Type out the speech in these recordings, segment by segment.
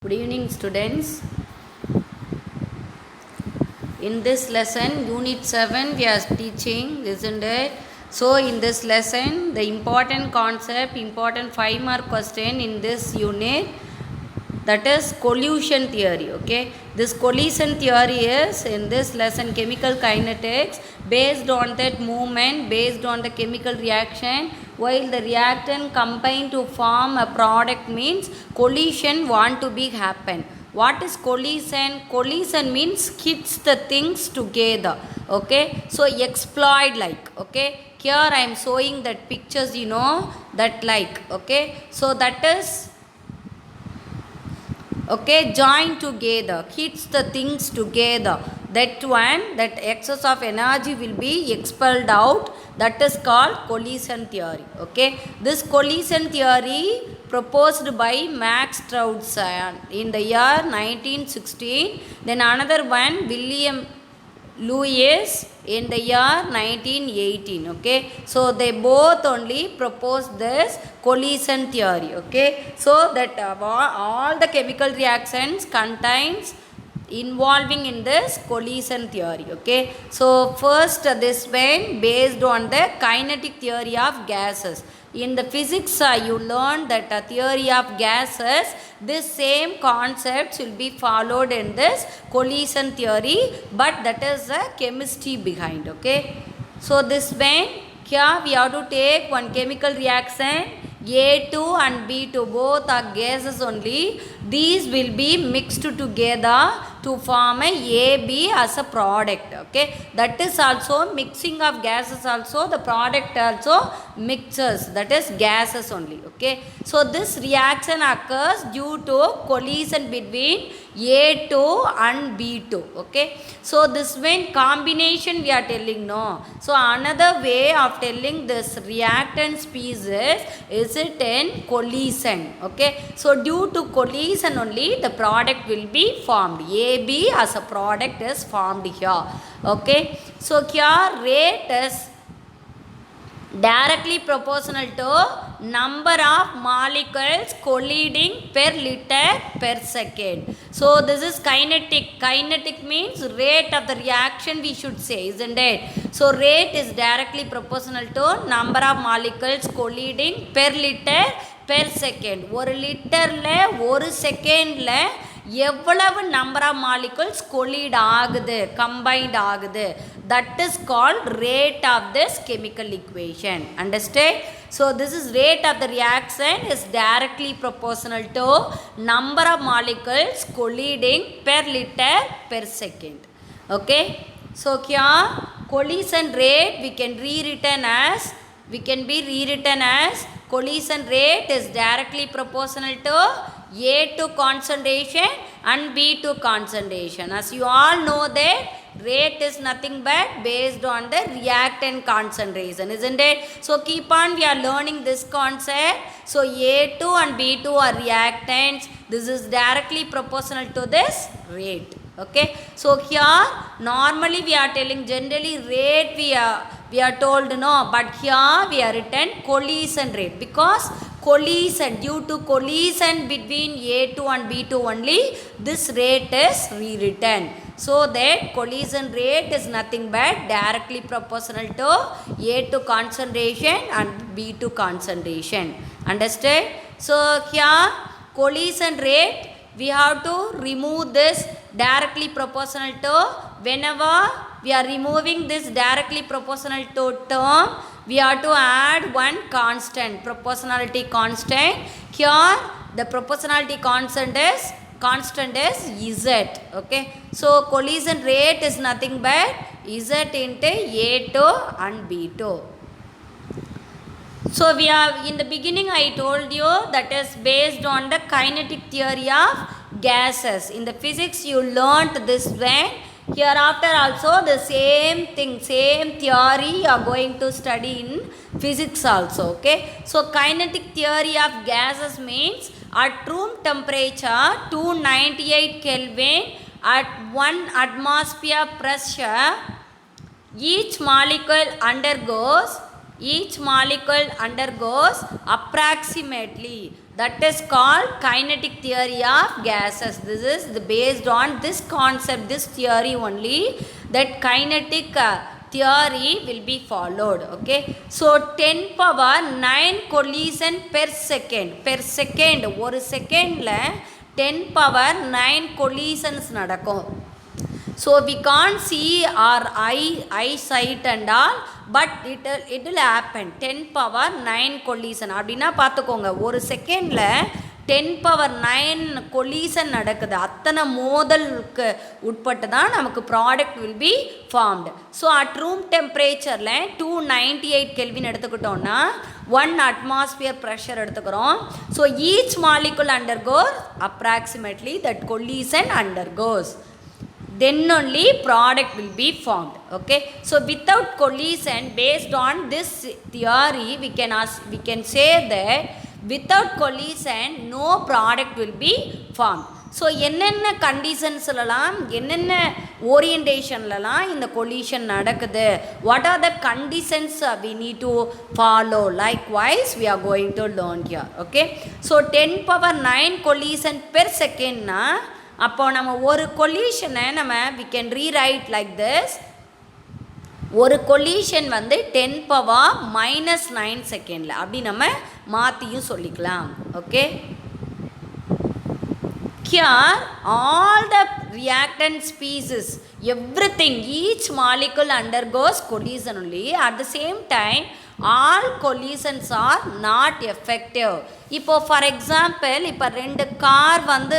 Good evening, students. In this lesson, Unit 7, we are teaching, isn't it? So, in this lesson, the important concept, important 5-mark question in this unit, that is collision theory. Okay, this collision theory is in this lesson chemical kinetics based on that movement, based on the chemical reaction. While the reactant combine to form a product means collision want to be happen. What is collision? Collision means hits the things together. Okay, so exploit like. Okay, here I am showing that pictures, that like. Okay, so that is okay, join together, hits the things together, that one, that excess of energy will be expelled out, that is called collision theory. Okay, this collision theory proposed by Max Strausson in the year 1916. Then another one, William Lewis in the year 1918. Okay, so they both only proposed this collision theory. Okay, so that all the chemical reactions contains involving in this collision theory. Okay, so first this one based on the kinetic theory of gases. In the physics you learn that a theory of gases, this same concepts will be followed in this collision theory, but that is the chemistry behind. Okay, so this one here we have to take one chemical reaction, A2 and B2 both are gases only. These will be mixed together to form a AB as a product. Okay, that is also mixing of gases, also the product also mixes, that is gases only. Okay, so this reaction occurs due to collision between A2 and B2. Okay, so this when combination we are telling, no. So another way of telling this reactant species is it in collision. Okay, so due to collision only the product will be formed. AB as a product is formed here. Okay, so here rate is directly proportional to number of molecules colliding per liter per second. So this is kinetic. Kinetic means rate of the reaction we should say, isn't it? So rate is directly proportional to number of molecules colliding per liter per second. ஒரு லிட்டரில் ஒரு செகண்டில் எவ்வளவு number of molecules கொலீட் ஆகுது, combined ஆகுது, that is called rate of this chemical equation. Understand? So this is rate of the reaction is directly proportional to number of molecules colliding per liter per second. Okay, so here collision rate we can rewritten as, collision rate is directly proportional to A2 concentration and B2 concentration. As you all know that rate is nothing but based on the reactant concentration, isn't it? So keep on we are learning this concept. So A2 and B2 are reactants. This is directly proportional to this rate. Okay, so here normally we are telling generally rate we are told, no, but here we are written collision rate because collision, due to collision between A2 and B2 only this rate is rewritten. So that collision rate is nothing but directly proportional to A2 concentration and B2 concentration. Understand? So here collision rate we have to remove this directly proportional to, whenever we are removing this directly proportional to term we have to add one constant, proportionality constant. Here the proportionality constant is Z. Okay, so collision rate is nothing but Z into A2 and B2. So we have in the beginning I told you that is based on the kinetic theory of gases. In the physics you learnt this one. Hereafter also the same thing, same theory you are going to study in physics also. Okay, so kinetic theory of gases means at room temperature 298 Kelvin at 1 atmosphere pressure each molecule undergoes approximately That is called kinetic theory of gases. This is based on this concept, this theory only, that kinetic theory will be followed. Okay, so 10 power 9 collision per second. Per second, ஒரு செகண்டில் 10 power 9 collisions நடக்கும். So we can't see our eyesight and all, but it will happen. 10 power 9 collision அப்படின்னா பார்த்துக்கோங்க, ஒரு செகண்டில் 10 power 9 collision நடக்குது. அத்தனை மோதலுக்கு உட்பட்டு தான் நமக்கு product will be formed. So at room டெம்பரேச்சரில் 298 கெல்வின் எடுத்துக்கிட்டோன்னா 1 atmosphere ப்ரெஷர் எடுத்துக்கிறோம். So each molecule undergoes approximately that collision undergoes. Then only product will be formed. Okay, so without collision, based on this theory, we can say that without collision no product will be formed. So என்னென்ன கண்டிஷன்ஸ்லாம், என்னென்ன ஓரியன்டேஷன்லலாம் இந்த collision நடக்குது, what are the conditions we need to follow, likewise we are going to learn here. Okay, so 10 power 9 collision per secondனா அப்போ நம்ம ஒரு கொலிஷனை நம்ம we can rewrite like this. ஒரு கொலிஷன் வந்து 10 power -9 செகண்டில் அப்படி நம்ம மாற்றியும் சொல்லிக்கலாம். Okay, here all the reactant species, everything, each molecule undergoes collision only. At the same time all collisions are not effective. இப்போ ஃபார் எக்ஸாம்பிள், இப்போ 2 கார் வந்து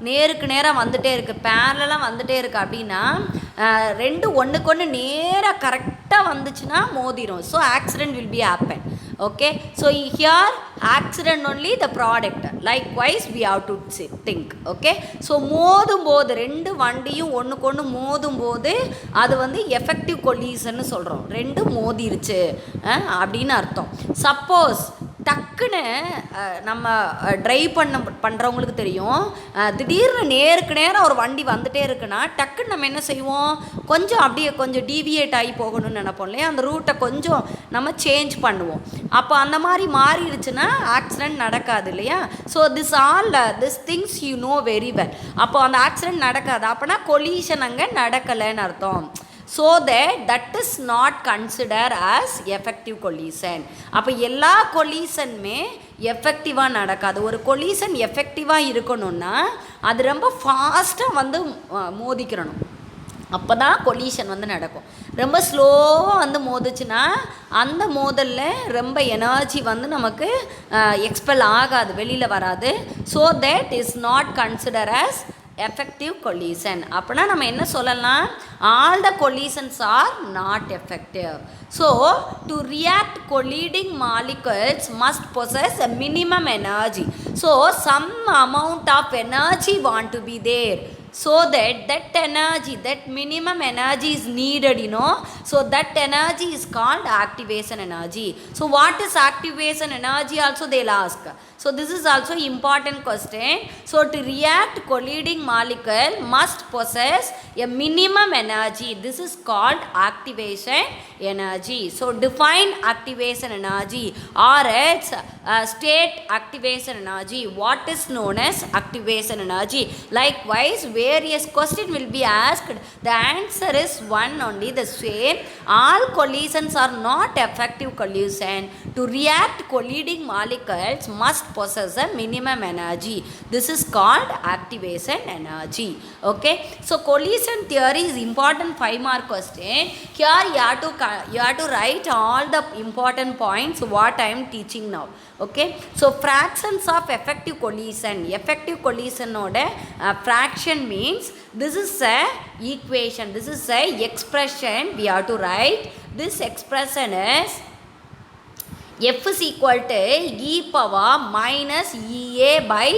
நேருக்கு நேராக வந்துகிட்டே இருக்குது, பேரலாக வந்துகிட்டே இருக்குது அப்படின்னா 2 ஒன்றுக்கு ஒன்று நேராக கரெக்டாக வந்துச்சுன்னா மோதிரும். So accident will be happen. Okay, so here accident only the product, likewise we have to think. Okay, so மோதும் போது 2 வண்டியும் ஒன்றுக்கு ஒன்று மோதும் போது அது வந்து எஃபெக்டிவ் கொலிஷன்னு சொல்கிறோம். 2 மோதிருச்சு அப்படின்னு அர்த்தம். சப்போஸ் டக்குன்னு நம்ம ட்ரைவ் பண்ணுறவங்களுக்கு தெரியும், திடீர்னு நேருக்கு நேரம் ஒரு வண்டி வந்துகிட்டே இருக்குன்னா டக்குன்னு நம்ம என்ன செய்வோம், கொஞ்சம் டீவியேட் ஆகி போகணும்னு நினைப்போம் இல்லையா, அந்த ரூட்டை கொஞ்சம் நம்ம சேஞ்ச் பண்ணுவோம். அப்போ அந்த மாதிரி மாறிடுச்சுன்னா ஆக்சிடெண்ட் நடக்காது இல்லையா. So this things you know very well. அப்போ அந்த ஆக்சிடெண்ட் நடக்காது, அப்போனா கொலிஷன் அங்கே நடக்கலைன்னு அர்த்தம். So that is not considered as effective collision. அப்போ எல்லா கொலிஷனுமே எஃபெக்டிவாக நடக்காது. ஒரு கொலிஷன் எஃபெக்டிவாக இருக்கணும்னா அது ரொம்ப ஃபாஸ்ட்டாக வந்து மோதிக்கிறணும், அப்போ தான் கொலிஷன் வந்து நடக்கும். ரொம்ப ஸ்லோவாக வந்து மோதுச்சுன்னா அந்த மோதலில் ரொம்ப எனர்ஜி வந்து நமக்கு எக்ஸ்பெல் ஆகாது, வெளியில் வராது. So that is not consider as effective collision. அப்படின்னா நம்ம என்ன சொல்லலாம், all the collisions are not effective. So to react, colliding molecules must possess a minimum energy. So some amount of energy want to be there, so that energy, that minimum energy is needed, you know. So that energy is called activation energy. So what is activation energy also they'll ask. So this is also important question. So to react, colliding molecule must possess a minimum energy. This is called activation energy. So define activation energy or its state activation energy. What is known as activation energy? Likewise various question will be asked. The answer is one only, the same. All collisions are not effective collision. To react, colliding molecules must possess a minimum energy. This is called activation energy. Okay, so collision theory is important 5 mark question. Here you have to write all the important points what I am teaching now. Okay, so fractions of effective collision. Effective collision oda fraction means this is a equation, this is a expression we have to write. This expression is F is equal to e power minus EA by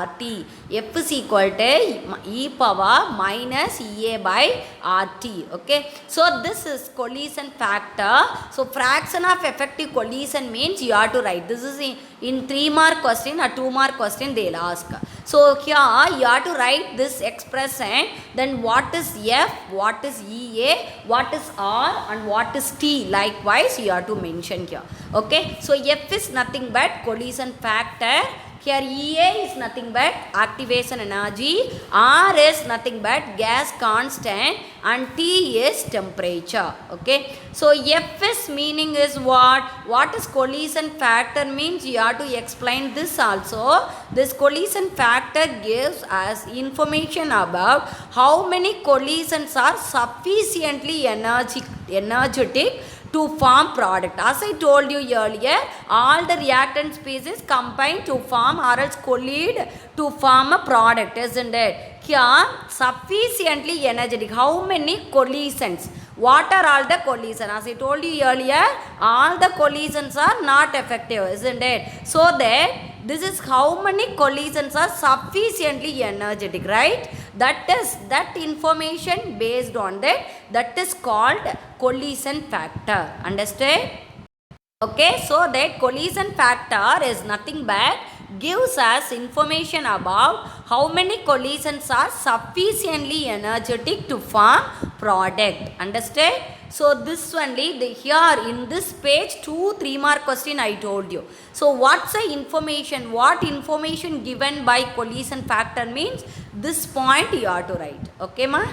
RT. F is equal to e power minus EA by RT. Okay, so this is collision factor. So fraction of effective collision means you have to write. This is in 3 mark question or 2 mark question they'll ask. So here you have to write this expression, then what is F, what is EA, what is R and what is T, likewise you have to mention here. Okay, so F is nothing but collision factor. Here EA is nothing but activation energy, R is nothing but gas constant, and T is temperature. Okay, so F is meaning is what is collision factor means you have to explain this also. This collision factor gives us information about how many collisions are sufficiently energetic to form product. As I told you earlier, all the reactant species combine to form or else collide to form a product, isn't it? Here, sufficiently energetic. How many collisions? What are all the collisions? As I told you earlier, all the collisions are not effective, isn't it? So that this is how many collisions are sufficiently energetic, right? That information based on that is called collision factor. Understand? Okay, so that collision factor is nothing but gives us information about how many collisions are sufficiently energetic to form product. Understand? So this only here in this page 2-3 mark question I told you. So what's the information? What information given by collision factor means this point you have to write. Okay ma?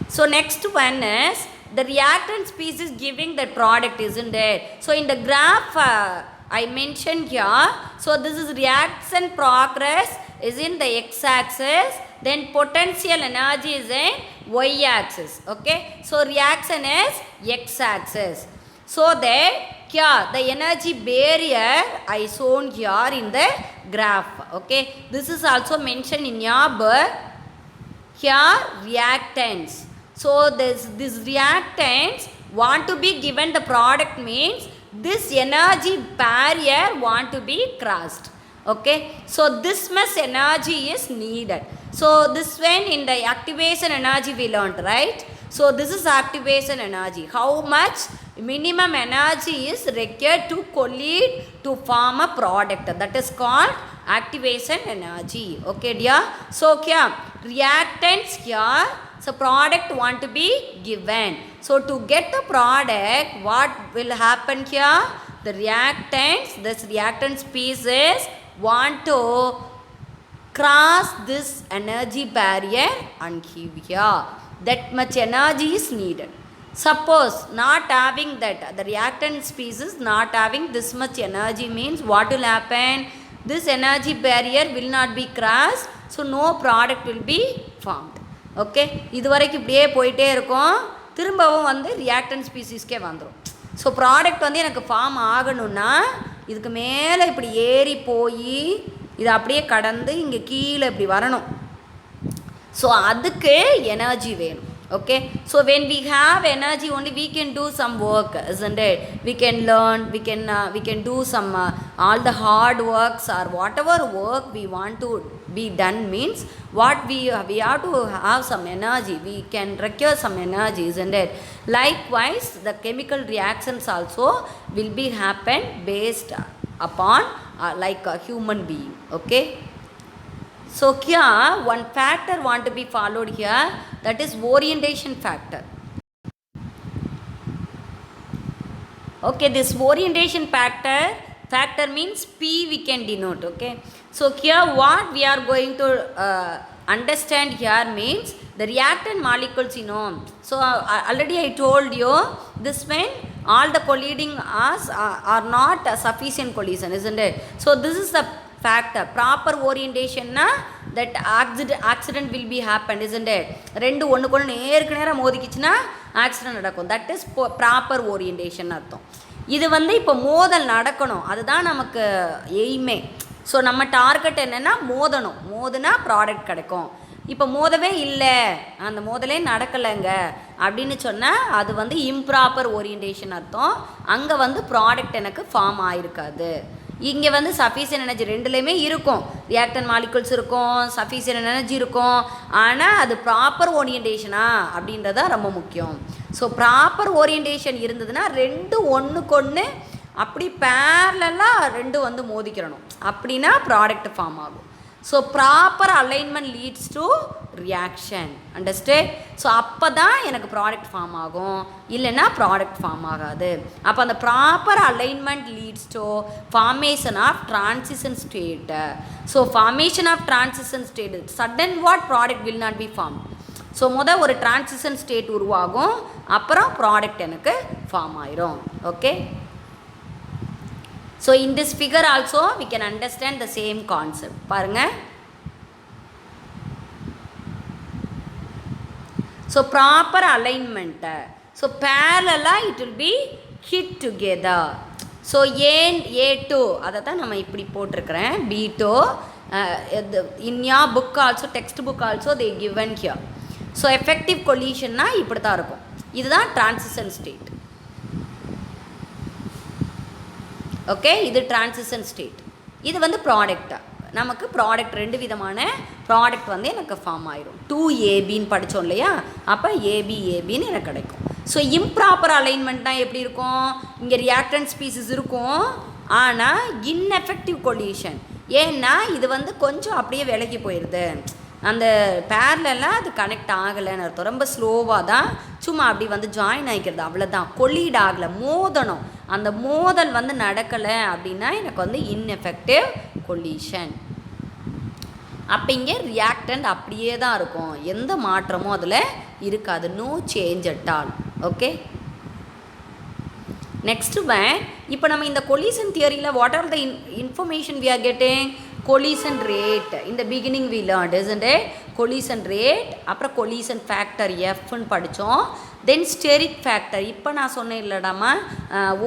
So next one is the reactant species giving the product, isn't it? So in the graph I mentioned here, so this is reaction progress is in the x-axis, then potential energy is in y-axis. Okay, so reaction is x-axis. So that here the energy barrier I shown here in the graph. Okay, this is also mentioned in your book. Here reactants. So this reactants want to be given the product means this energy barrier want to be crossed. Okay, so this much energy is needed. So this one in the activation energy we learned, right? So this is activation energy. How much minimum energy is required to collide to form a product? That is called activation energy. Okay dear. So here reactants here. So product want to be given. So to get the product, what will happen here? The reactants, this reactant species want to cross this energy barrier and give here. That much energy is needed. Suppose not having that, the reactant species not having this much energy means what will happen? This energy barrier will not be crossed. So no product will be formed. Okay, இது வரைக்கும் இப்படியே போயிட்டே இருக்கும். திரும்பவும் வந்து reactant ஸ்பீசிஸ்க்கே வந்துடும். So product வந்து எனக்கு ஃபார்ம் ஆகணும்னா இதுக்கு மேலே இப்படி ஏறி போய் இது அப்படியே கடந்து இங்கே கீழே இப்படி வரணும். ஸோ அதுக்கு எனர்ஜி வேணும். Okay, so when we have energy only we can do some work, isn't it? We can learn, we can do some all the hard works or whatever work we want to be done means what we have to have some energy. We can require some energy, isn't it? Likewise the chemical reactions also will be happen based upon like a human being. Okay, so here one factor want to be followed here, that is orientation factor. Okay, this orientation factor means P we can denote. Okay, so here what we are going to understand here means the reactant molecules, you know. So already I told you this when all the colliding are not sufficient collision, isn't it? So this is the factor. Proper orientation na that accident will be happened, isn't it? ரெண்டு ஒண்ணுக்கு ஒன்று நேருக்கு நேராக மோதிக்கிச்சுன்னா accident நடக்கும். That is proper orientation அர்த்தம். இது வந்து இப்போ மோதல் நடக்கணும், அதுதான் நமக்கு எய்மே. ஸோ நம்ம டார்கெட் என்னென்னா மோதணும், மோதுனா ப்ராடக்ட் கிடைக்கும். இப்போ மோதவே இல்லை, அந்த மோதலே நடக்கலைங்க அப்படின்னு சொன்னால் அது வந்து இம்ப்ராப்பர் ஓரியன்டேஷன் அர்த்தம். அங்கே வந்து ப்ராடக்ட் எனக்கு ஃபார்ம் ஆகிருக்காது. இங்கே வந்து சஃபிஷியன்ட் எனர்ஜி ரெண்டுலேயுமே இருக்கும், ரியாக்டன் மாலிகுல்ஸ் இருக்கும், சஃபிஷியன்ட் எனர்ஜி இருக்கும். ஆனால் அது ப்ராப்பர் ஓரியன்டேஷனா அப்படின்றது தான் ரொம்ப முக்கியம். ஸோ ப்ராப்பர் ஓரியன்டேஷன் இருந்ததுன்னா ரெண்டு ஒன்றுக்கொன்று அப்படி பேரலாக ரெண்டும் வந்து மோதிக்கிறணும், அப்படின்னா ப்ராடக்ட் ஃபார்ம் ஆகும். So proper alignment leads to reaction. Understand? So அப்போ தான் எனக்கு ப்ராடக்ட் ஃபார்ம் ஆகும், இல்லைன்னா ப்ராடக்ட் ஃபார்ம் ஆகாது. அப்போ அந்த proper alignment leads to formation of transition state. So formation of transition state sudden what product will not be form. So ஒரு transition state உருவாகும், அப்புறம் ப்ராடக்ட் எனக்கு ஃபார்ம் ஆயிரும். Okay. So in this figure also we can understand the same concept. பாருங்கள். So proper அலைன்மெண்ட்டை so பேரலாக it will be hit together. So A2 அதை தான் நம்ம இப்படி போட்டிருக்கிறேன். B2 in your book also, text book also they given here. So effective கொலிஷன்னா இப்படி தான் இருக்கும். இதுதான் டிரான்சிஷன் ஸ்டேட். ஓகே, இது டிரான்சிஷன் ஸ்டேட். இது ப்ராடக்டாக நமக்கு ப்ராடக்ட் 2 விதமான ப்ராடக்ட் எனக்கு ஃபார்ம் ஆயிரும். 2ABன்னு படித்தோம் இல்லையா, அப்போ ABன்னு எனக்கு கிடைக்கும். ஸோ இம்ப்ராப்பர் அலைன்மெண்ட்னால் எப்படி இருக்கும்? இங்கே ரியாக்டன்ட் ஸ்பீசிஸ் இருக்கும், ஆனால் இன்எஃபெக்டிவ் கொலிஷன். ஏன்னா இது கொஞ்சம் அப்படியே விலகி போயிடுது, அந்த பேரலெல்லாம் அது கனெக்ட் ஆகலைன்னு அர்த்தம். ரொம்ப ஸ்லோவாக தான் சும்மா அப்படி ஜாயின் ஆகிக்கிறது, அவ்வளோதான். கொலீட் ஆகலை, மோதணும். அந்த மோதல் நடக்கலை அப்படின்னா எனக்கு இன்எஃபெக்டிவ் கொலிஷன். அப்போ இங்கே ரியாக்டன்ட் அப்படியே தான் இருக்கும், எந்த மாற்றமும் அதில் இருக்காது. No change at all. Okay. Next இப்போ நம்ம இந்த கொலிஷன் தியரியில் what are the information we are getting? collision rate. In the beginning we learned, isn't it? Collision rate, அப்புறம் collision factor Fன்னு படித்தோம். தென் ஸ்டெரிக் ஃபேக்டர், இப்போ நான் சொன்னேன் இல்லடாமா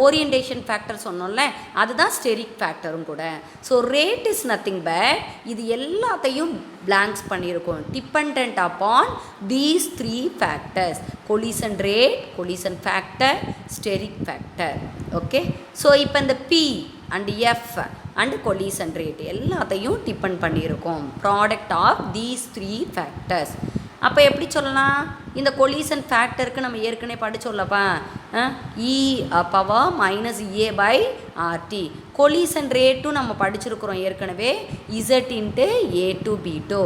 ஓரியன்டேஷன் ஃபேக்டர் சொன்னோம்ல, அதுதான் ஸ்டெரிக் ஃபேக்டரும் கூட. So rate is nothing but இது எல்லாத்தையும் பிளாங்க்ஸ் பண்ணியிருக்கோம். Depend upon these 3 factors: collision rate, collision factor, steric factor. Okay. So இப்போ இந்த P and F and collision rate எல்லாத்தையும் டிபெண்ட் பண்ணியிருக்கோம், ப்ராடக்ட் ஆஃப் தீஸ் 3 ஃபேக்டர்ஸ். அப்போ எப்படி சொல்லலாம்? இந்த கொலிஷன் ஃபேக்டருக்கு நம்ம ஏற்கனவே படிச்சோம்லப்பா, E power minus A/RT. Collision ரேட்டும் நம்ம படிச்சிருக்கிறோம் ஏற்கனவே, Z இன்ட்டு A2B2.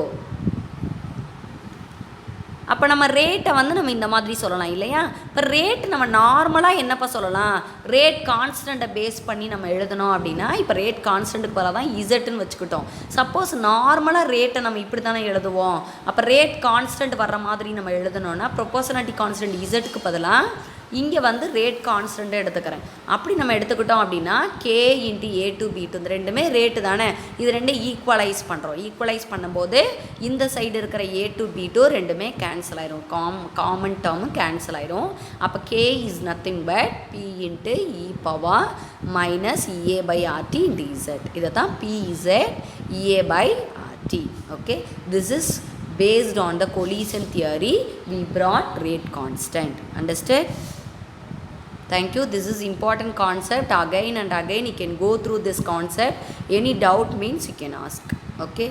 அப்போ நம்ம ரேட்டை நம்ம இந்த மாதிரி சொல்லலாம் இல்லையா? இப்போ ரேட் நம்ம நார்மலாக என்னப்பா சொல்லலாம்? ரேட் கான்ஸ்டண்ட்டை பேஸ் பண்ணி நம்ம எழுதணும் அப்படின்னா, இப்போ ரேட் கான்ஸ்டண்ட்டுக்கு பதிலாக தான் இசட்டுன்னு வச்சுக்கிட்டோம். சப்போஸ் நார்மலாக ரேட்டை நம்ம இப்படி தானே எழுதுவோம். அப்போ ரேட் கான்ஸ்டன்ட் வர்ற மாதிரி நம்ம எழுதணும்னா ப்ரொபோஷனாலிட்டி கான்ஸ்டன்ட் இசட்டுக்கு பதிலாக இங்கே ரேட் கான்ஸ்டண்ட்டை எடுத்துக்கிறேன். அப்படி நம்ம எடுத்துக்கிட்டோம் அப்படின்னா K இன்ட்டு A2B2 இந்த ரெண்டுமே ரேட்டு தானே, இது ரெண்டும் ஈக்குவலைஸ் பண்ணுறோம். ஈக்குவலைஸ் பண்ணும்போது இந்த சைடு இருக்கிற A2B2 ரெண்டுமே கேன்சல் ஆயிரும், காமன் டேர்மும் கேன்சல் ஆயிரும். அப்போ K is nothing but P into E power minus EA/RT into Z. இதை தான் PZ EA/RT. Okay, this is based on the collision theory we brought rate constant. Understood? Thank you. This is important concept. Again and again you can go through this concept. Any doubt means you can ask. Okay.